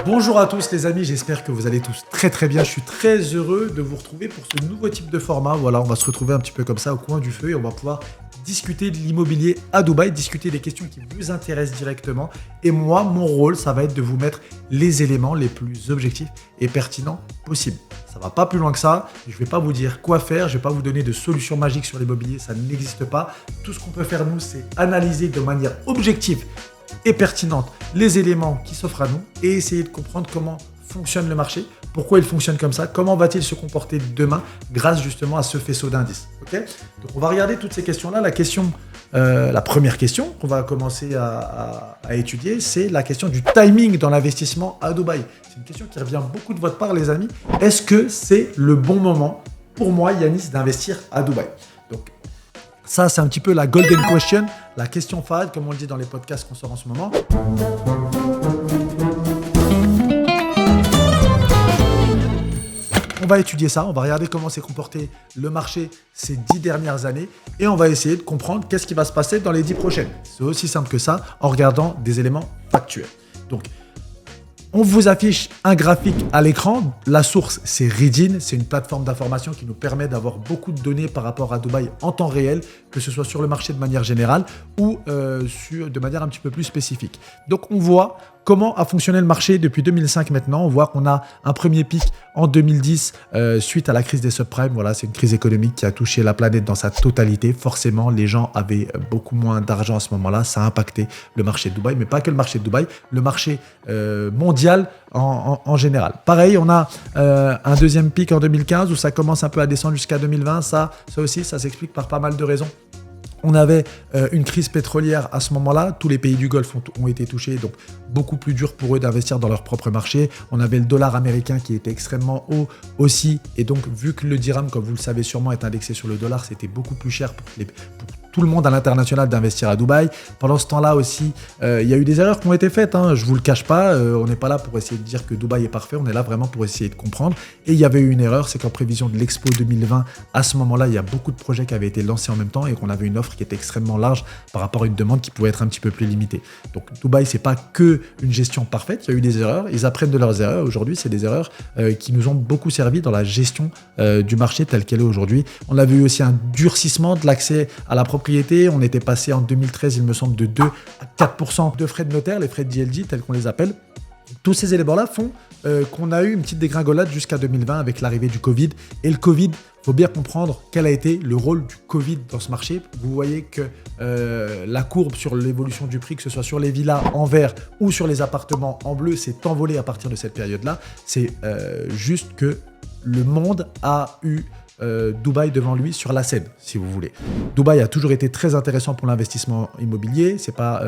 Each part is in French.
Bonjour à tous les amis, j'espère que vous allez tous très bien. Je suis très heureux de vous retrouver pour ce nouveau type de format. Voilà, on va se retrouver un petit peu comme ça au coin du feu et on va pouvoir discuter de l'immobilier à Dubaï, discuter des questions qui vous intéressent directement. Et moi, mon rôle, ça va être de vous mettre les éléments les plus objectifs et pertinents possibles. Ça va pas plus loin que ça. Je vais pas vous dire quoi faire, je vais pas vous donner de solutions magiques sur l'immobilier, ça n'existe pas. Tout ce qu'on peut faire nous, c'est analyser de manière objective et pertinente les éléments qui s'offrent à nous et essayer de comprendre comment fonctionne le marché, pourquoi il fonctionne comme ça, comment va-t-il se comporter demain grâce justement à ce faisceau d'indices. Okay, donc on va regarder toutes ces questions-là. La première question qu'on va commencer à étudier, c'est la question du timing dans l'investissement à Dubaï. C'est une question qui revient beaucoup de votre part les amis. Est-ce que c'est le bon moment pour moi, Yanis, d'investir à Dubaï? Donc, ça, c'est un petit peu la golden question, la question fade, comme on le dit dans les podcasts qu'on sort en ce moment. On va étudier ça, on va regarder comment s'est comporté le marché ces 10 dernières années et on va essayer de comprendre qu'est-ce qui va se passer dans les 10 prochaines. C'est aussi simple que ça en regardant des éléments factuels. Donc, on vous affiche un graphique à l'écran. La source, c'est Readin. C'est une plateforme d'information qui nous permet d'avoir beaucoup de données par rapport à Dubaï en temps réel, que ce soit sur le marché de manière générale ou de manière un petit peu plus spécifique. Donc, on voit comment a fonctionné le marché depuis 2005 maintenant. On voit qu'on a un premier pic en 2010 suite à la crise des subprimes. Voilà, c'est une crise économique qui a touché la planète dans sa totalité. Forcément, les gens avaient beaucoup moins d'argent à ce moment-là. Ça a impacté le marché de Dubaï, mais pas que le marché de Dubaï, le marché mondial en général. Pareil, on a un deuxième pic en 2015 où ça commence un peu à descendre jusqu'à 2020. Ça aussi, ça s'explique par pas mal de raisons. On avait une crise pétrolière à ce moment-là. Tous les pays du Golfe ont été touchés, donc beaucoup plus dur pour eux d'investir dans leur propre marché. On avait le dollar américain qui était extrêmement haut aussi. Et donc, vu que le dirham, comme vous le savez sûrement, est indexé sur le dollar, c'était beaucoup plus cher pour tout le monde à l'international d'investir à Dubaï. Pendant ce temps-là aussi, il y a eu des erreurs qui ont été faites. Je ne vous le cache pas. On n'est pas là pour essayer de dire que Dubaï est parfait. On est là vraiment pour essayer de comprendre. Et il y avait eu une erreur, c'est qu'en prévision de l'Expo 2020, à ce moment-là, il y a beaucoup de projets qui avaient été lancés en même temps et qu'on avait une offre qui était extrêmement large par rapport à une demande qui pouvait être un petit peu plus limitée. Donc Dubaï, c'est pas que une gestion parfaite. Il y a eu des erreurs. Ils apprennent de leurs erreurs. Aujourd'hui, c'est des erreurs qui nous ont beaucoup servi dans la gestion du marché tel qu'elle est aujourd'hui. On avait eu aussi un durcissement de l'accès à la propriété. On était passé en 2013, il me semble, de 2 à 4% de frais de notaire, les frais de DLG, tels qu'on les appelle. Tous ces éléments-là font qu'on a eu une petite dégringolade jusqu'à 2020 avec l'arrivée du Covid. Et le Covid, il faut bien comprendre quel a été le rôle du Covid dans ce marché. Vous voyez que la courbe sur l'évolution du prix, que ce soit sur les villas en vert ou sur les appartements en bleu, s'est envolée à partir de cette période-là. C'est juste que le monde a eu Dubaï devant lui sur la scène, si vous voulez. Dubaï a toujours été très intéressant pour l'investissement immobilier. C'est pas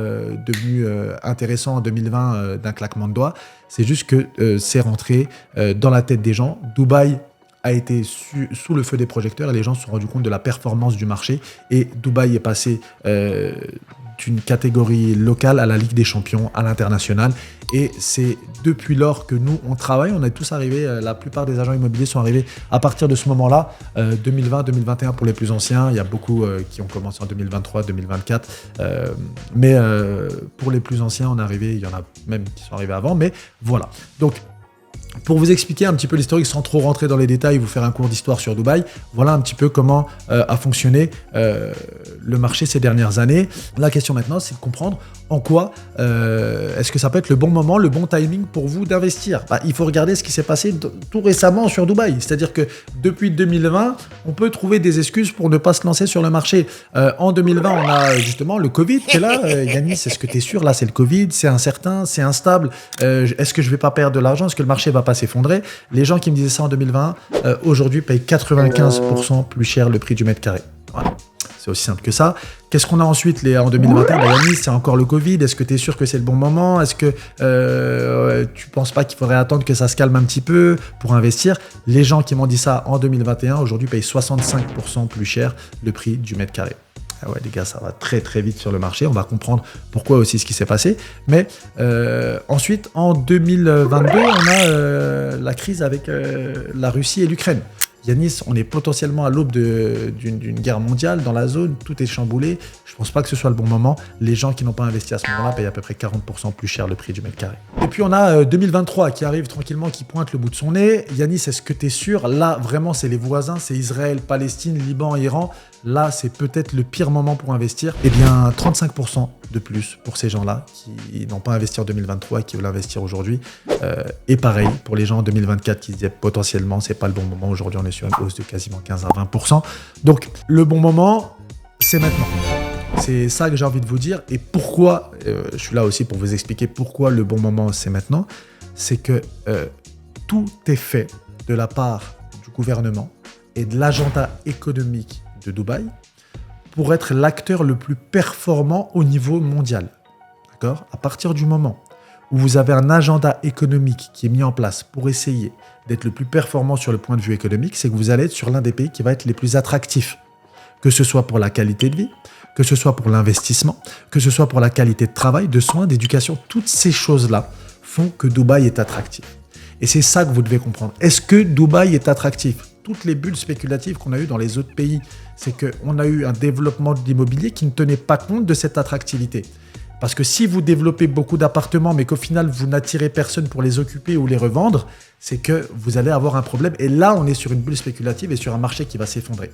devenu intéressant en 2020 d'un claquement de doigts. C'est juste que c'est rentré dans la tête des gens. Dubaï a été sous le feu des projecteurs et les gens se sont rendus compte de la performance du marché. Et Dubaï est passé d'une catégorie locale à la Ligue des Champions, à l'international. Et c'est depuis lors que nous, on travaille. On est tous arrivés, la plupart des agents immobiliers sont arrivés à partir de ce moment-là, 2020, 2021 pour les plus anciens. Il y a beaucoup qui ont commencé en 2023, 2024. Mais pour les plus anciens, on est arrivé, il y en a même qui sont arrivés avant. Mais voilà. Donc, pour vous expliquer un petit peu l'historique sans trop rentrer dans les détails, vous faire un cours d'histoire sur Dubaï, voilà un petit peu comment a fonctionné le marché ces dernières années. La question maintenant, c'est de comprendre en quoi est-ce que ça peut être le bon moment, le bon timing pour vous d'investir. Il faut regarder ce qui s'est passé tout récemment sur Dubaï. C'est-à-dire que depuis 2020, on peut trouver des excuses pour ne pas se lancer sur le marché. En 2020, on a justement le Covid qui est là. Yanis, est-ce que tu es sûr? Là, c'est le Covid, c'est incertain, c'est instable. Est-ce que je ne vais pas perdre de l'argent? Est-ce que le marché va pas s'effondrer? Les gens qui me disaient ça en 2020, aujourd'hui payent 95% plus cher le prix du mètre carré. Voilà. C'est aussi simple que ça. Qu'est-ce qu'on a ensuite en 2021? Yanis, c'est encore le Covid. Est-ce que tu es sûr que c'est le bon moment? Est-ce que tu penses pas qu'il faudrait attendre que ça se calme un petit peu pour investir? Les gens qui m'ont dit ça en 2021, aujourd'hui payent 65% plus cher le prix du mètre carré. Ah ouais, les gars, ça va très très vite sur le marché. On va comprendre pourquoi aussi ce qui s'est passé. Mais ensuite, en 2022, on a la crise avec la Russie et l'Ukraine. Yanis, on est potentiellement à l'aube d'une guerre mondiale dans la zone, tout est chamboulé. Je pense pas que ce soit le bon moment. Les gens qui n'ont pas investi à ce moment-là payent à peu près 40% plus cher le prix du mètre carré. Et puis on a 2023 qui arrive tranquillement, qui pointe le bout de son nez. Yanis, est-ce que tu es sûr? Là, vraiment, c'est les voisins, c'est Israël, Palestine, Liban, Iran. Là, c'est peut-être le pire moment pour investir. Eh bien, 35% de plus pour ces gens-là qui n'ont pas investi en 2023 et qui veulent investir aujourd'hui. Et pareil, pour les gens en 2024 qui se disaient potentiellement, c'est pas le bon moment. Aujourd'hui, on est sur une hausse de quasiment 15 à 20%. Donc, le bon moment, c'est maintenant. C'est ça que j'ai envie de vous dire. Et pourquoi, je suis là aussi pour vous expliquer pourquoi le bon moment, c'est maintenant. C'est que tout est fait de la part du gouvernement et de l'agenda économique de Dubaï pour être l'acteur le plus performant au niveau mondial. D'accord ? À partir du moment où vous avez un agenda économique qui est mis en place pour essayer d'être le plus performant sur le point de vue économique, c'est que vous allez être sur l'un des pays qui va être les plus attractifs. Que ce soit pour la qualité de vie, que ce soit pour l'investissement, que ce soit pour la qualité de travail, de soins, d'éducation, toutes ces choses-là font que Dubaï est attractif. Et c'est ça que vous devez comprendre. Est-ce que Dubaï est attractif ? Toutes les bulles spéculatives qu'on a eues dans les autres pays, c'est qu'on a eu un développement de l'immobilier qui ne tenait pas compte de cette attractivité. Parce que si vous développez beaucoup d'appartements, mais qu'au final, vous n'attirez personne pour les occuper ou les revendre, c'est que vous allez avoir un problème. Et là, on est sur une bulle spéculative et sur un marché qui va s'effondrer.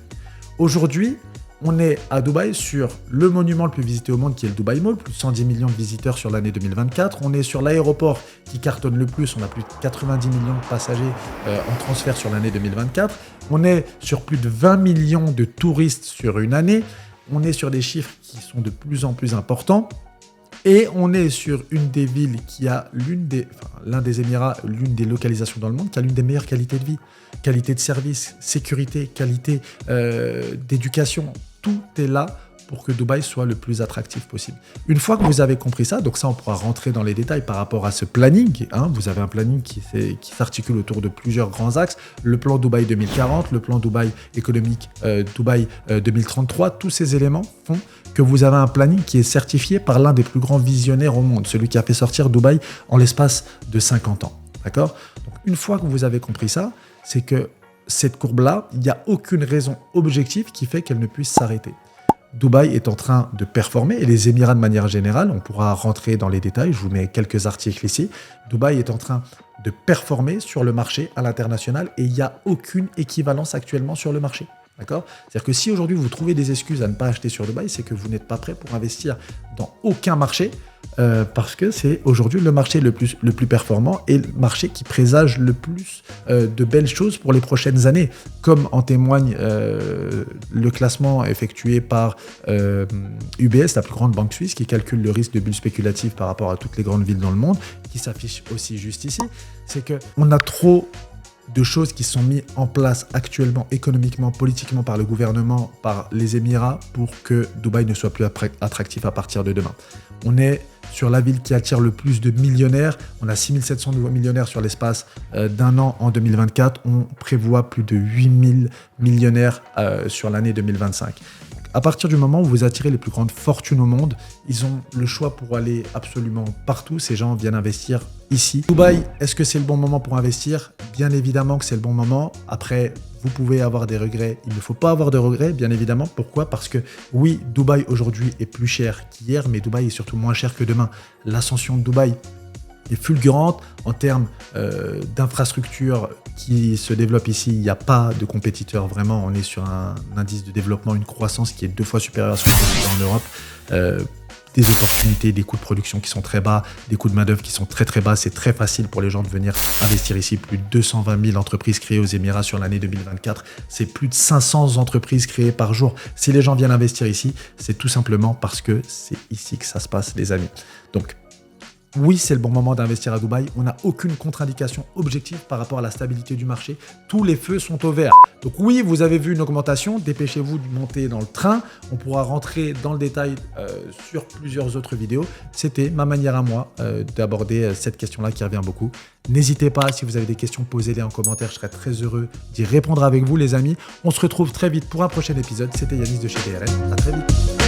Aujourd'hui, on est à Dubaï sur le monument le plus visité au monde qui est le Dubaï Mall, plus de 110 millions de visiteurs sur l'année 2024. On est sur l'aéroport qui cartonne le plus, on a plus de 90 millions de passagers en transfert sur l'année 2024. On est sur plus de 20 millions de touristes sur une année. On est sur des chiffres qui sont de plus en plus importants. Et on est sur une des villes qui a l'un des Émirats, l'une des localisations dans le monde qui a l'une des meilleures qualités de vie. Qualité de service, sécurité, qualité d'éducation. Tout est là pour que Dubaï soit le plus attractif possible. Une fois que vous avez compris ça, donc ça on pourra rentrer dans les détails par rapport à ce planning. Vous avez un planning qui s'articule autour de plusieurs grands axes. Le plan Dubaï 2040, le plan Dubaï économique Dubaï 2033, tous ces éléments font que vous avez un planning qui est certifié par l'un des plus grands visionnaires au monde, celui qui a fait sortir Dubaï en l'espace de 50 ans. D'accord ? Donc une fois que vous avez compris ça, c'est que cette courbe-là, il n'y a aucune raison objective qui fait qu'elle ne puisse s'arrêter. Dubaï est en train de performer et les Émirats de manière générale, on pourra rentrer dans les détails, je vous mets quelques articles ici. Dubaï est en train de performer sur le marché à l'international et il n'y a aucune équivalence actuellement sur le marché. D'accord ? C'est-à-dire que si aujourd'hui vous trouvez des excuses à ne pas acheter sur Dubaï, c'est que vous n'êtes pas prêt pour investir dans aucun marché parce que c'est aujourd'hui le marché le plus performant et le marché qui présage le plus de belles choses pour les prochaines années, comme en témoigne le classement effectué par UBS, la plus grande banque suisse, qui calcule le risque de bulle spéculative par rapport à toutes les grandes villes dans le monde, qui s'affiche aussi juste ici. C'est qu'on a trop de choses qui sont mises en place actuellement, économiquement, politiquement par le gouvernement, par les Émirats, pour que Dubaï ne soit plus attractif à partir de demain. On est sur la ville qui attire le plus de millionnaires. On a 6700 nouveaux millionnaires sur l'espace d'un an en 2024. On prévoit plus de 8000 millionnaires sur l'année 2025. À partir du moment où vous attirez les plus grandes fortunes au monde, ils ont le choix pour aller absolument partout. Ces gens viennent investir ici. Dubaï, est-ce que c'est le bon moment pour investir ? Bien évidemment que c'est le bon moment. Après, vous pouvez avoir des regrets. Il ne faut pas avoir de regrets, bien évidemment. Pourquoi ? Parce que oui, Dubaï aujourd'hui est plus cher qu'hier, mais Dubaï est surtout moins cher que demain. L'ascension de Dubaï est fulgurante en termes d'infrastructures qui se développent ici. Il n'y a pas de compétiteurs vraiment. On est sur un indice de développement, une croissance qui est 2 fois supérieure à ce qu'on fait en Europe. Des opportunités, des coûts de production qui sont très bas, des coûts de main-d'œuvre qui sont très très bas. C'est très facile pour les gens de venir investir ici. Plus de 220 000 entreprises créées aux Émirats sur l'année 2024. C'est plus de 500 entreprises créées par jour. Si les gens viennent investir ici, c'est tout simplement parce que c'est ici que ça se passe, les amis. Donc, oui, c'est le bon moment d'investir à Dubaï. On n'a aucune contre-indication objective par rapport à la stabilité du marché. Tous les feux sont au vert. Donc oui, vous avez vu une augmentation. Dépêchez-vous de monter dans le train. On pourra rentrer dans le détail sur plusieurs autres vidéos. C'était ma manière à moi d'aborder cette question-là qui revient beaucoup. N'hésitez pas, si vous avez des questions, posez-les en commentaire. Je serai très heureux d'y répondre avec vous, les amis. On se retrouve très vite pour un prochain épisode. C'était Yanis de chez DRN. À très vite.